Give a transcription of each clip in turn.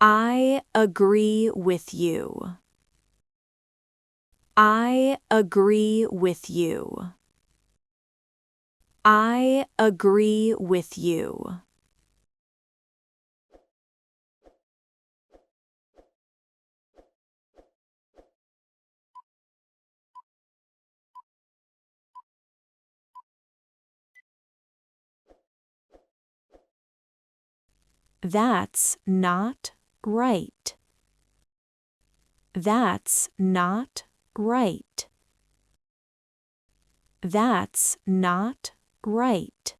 I agree with you. I agree with you. I agree with you. That's not right. That's not right. That's not right.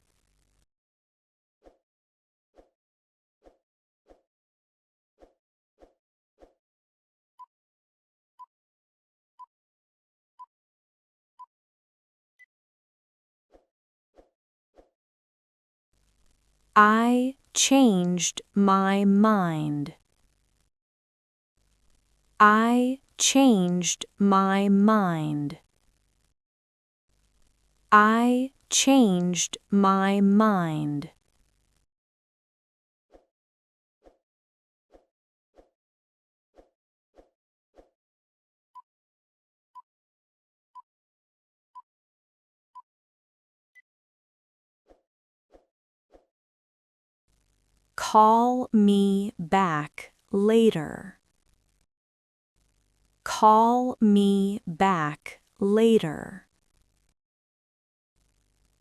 I changed my mind. I changed my mind. I changed my mind. Call me back later. Call me back later.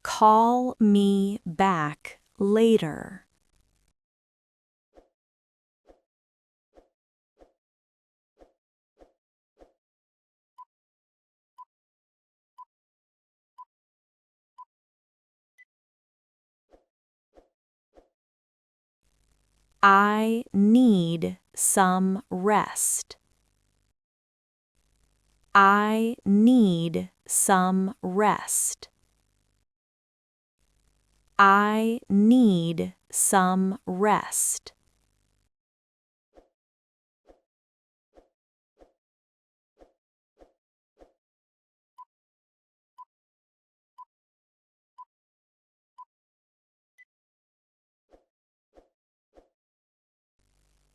Call me back later. I need some rest. I need some rest. I need some rest.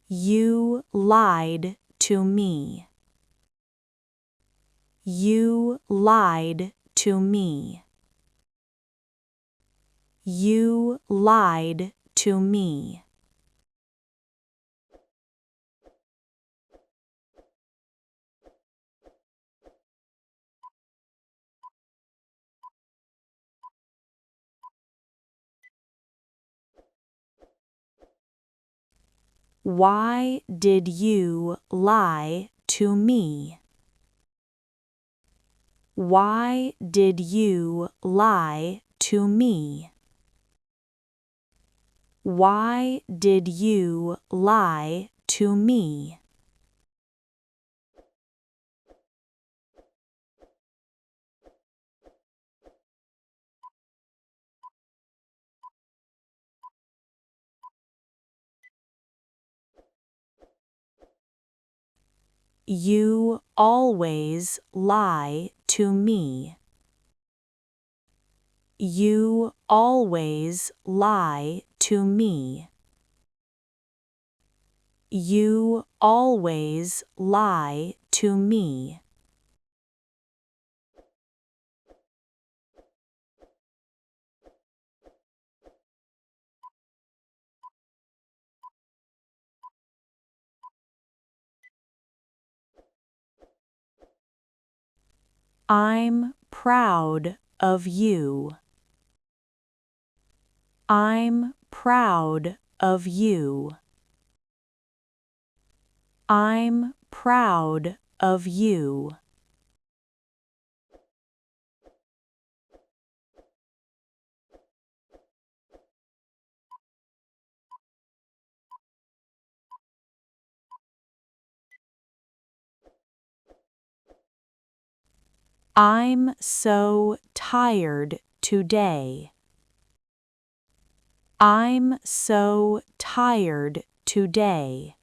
You lied to me. You lied to me. You lied to me. Why did you lie to me? Why did you lie to me? Why did you lie to me? You always lie to me. You always lie to me. You always lie to me. I'm proud of you. I'm proud of you. I'm proud of you. I'm so tired today. I'm so tired today.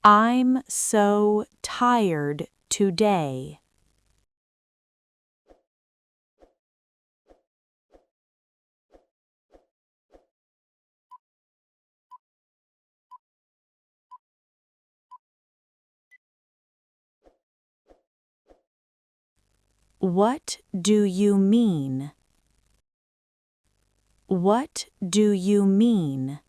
I'm so tired today. What do you mean? What do you mean?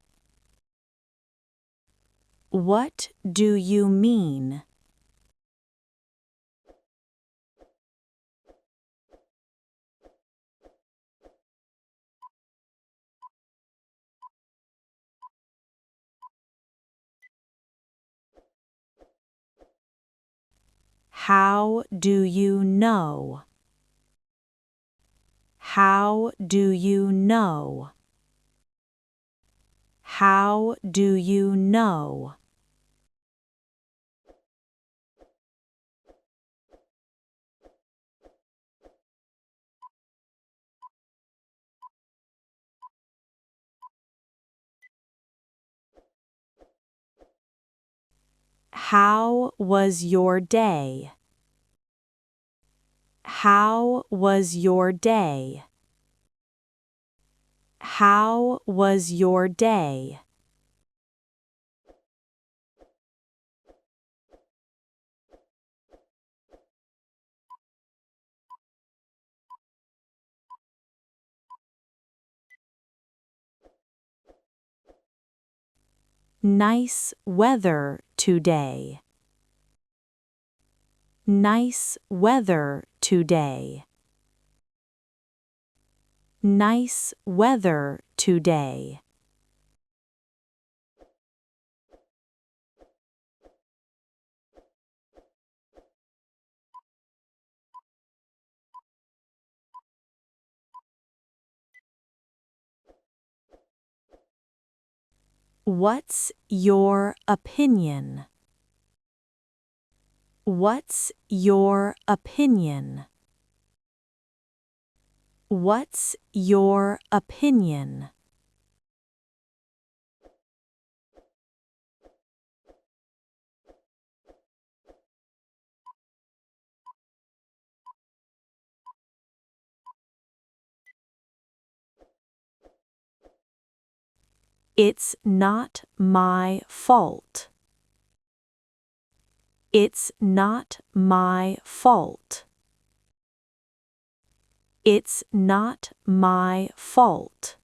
What do you mean? How do you know? How do you know? How do you know? How was your day? How was your day? How was your day? Nice weather today. Nice weather today. Nice weather today. What's your opinion? What's your opinion? What's your opinion? It's not my fault. It's not my fault. It's not my fault.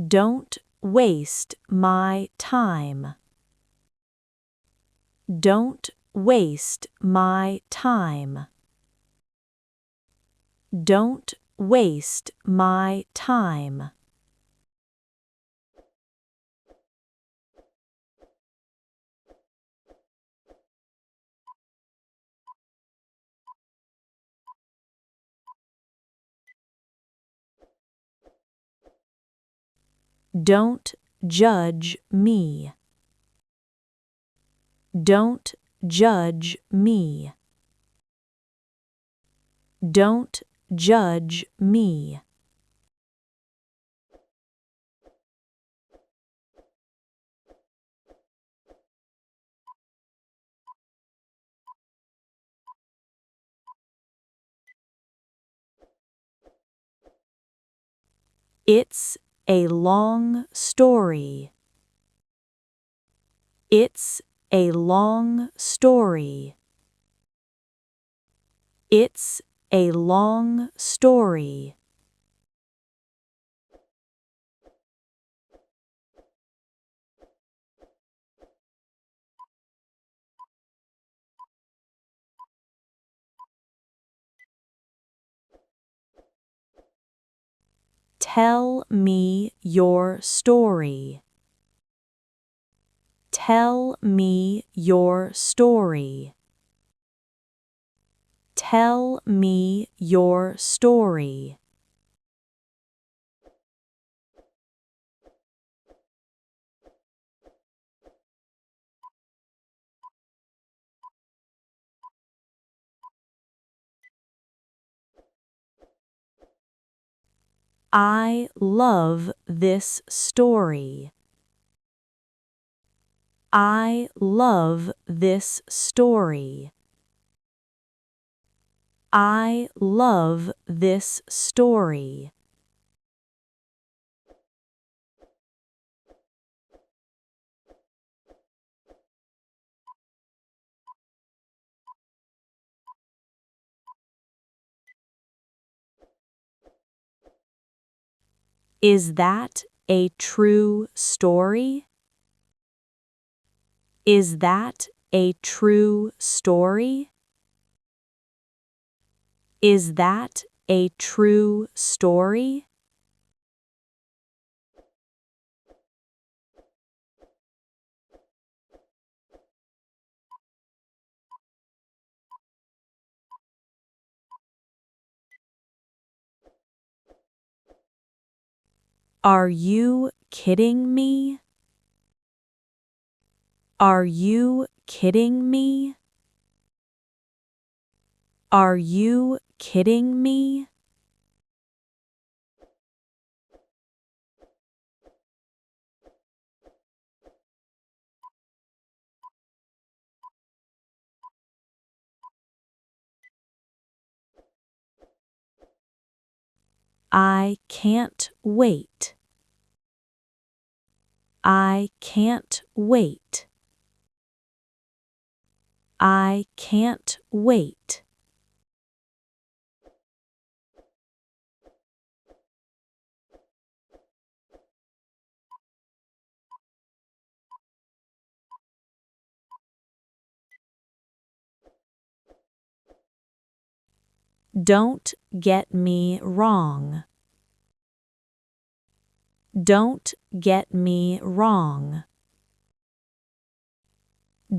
Don't waste my time. Don't waste my time. Don't waste my time. Don't judge me. Don't judge me. Don't judge me. It's a long story. It's a long story. It's a long story. Tell me your story. Tell me your story. Tell me your story. I love this story. I love this story. I love this story. Is that a true story? Is that a true story? Is that a true story? Are you kidding me? Are you kidding me? Are you kidding me? I can't wait. I can't wait. I can't wait. Don't get me wrong. Don't get me wrong.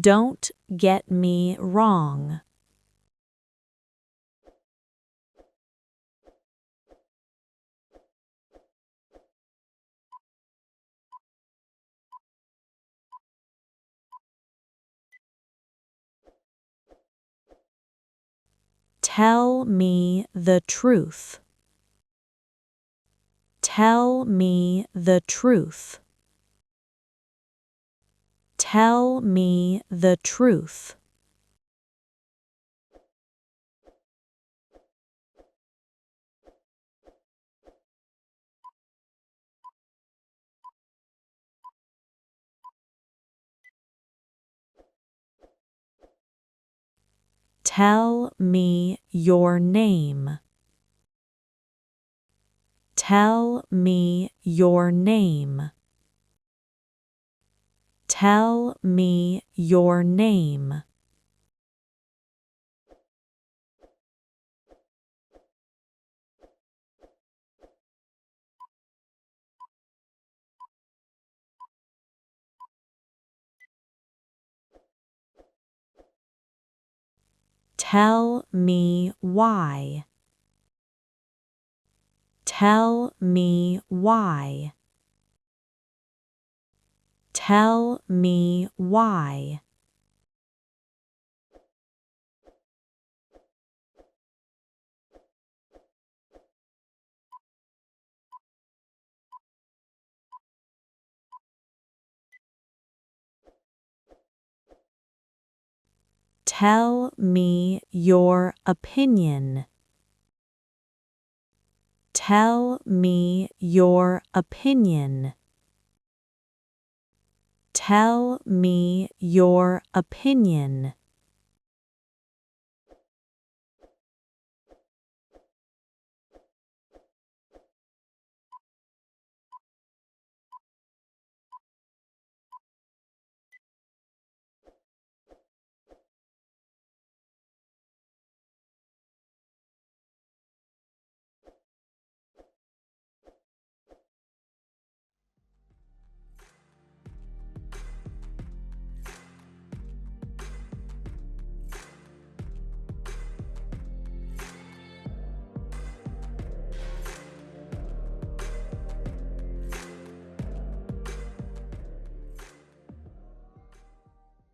Don't get me wrong. Tell me the truth. Tell me the truth. Tell me the truth. Tell me your name. Tell me your name. Tell me your name. Tell me why. Tell me why. Tell me why. Tell me your opinion. Tell me your opinion. Tell me your opinion.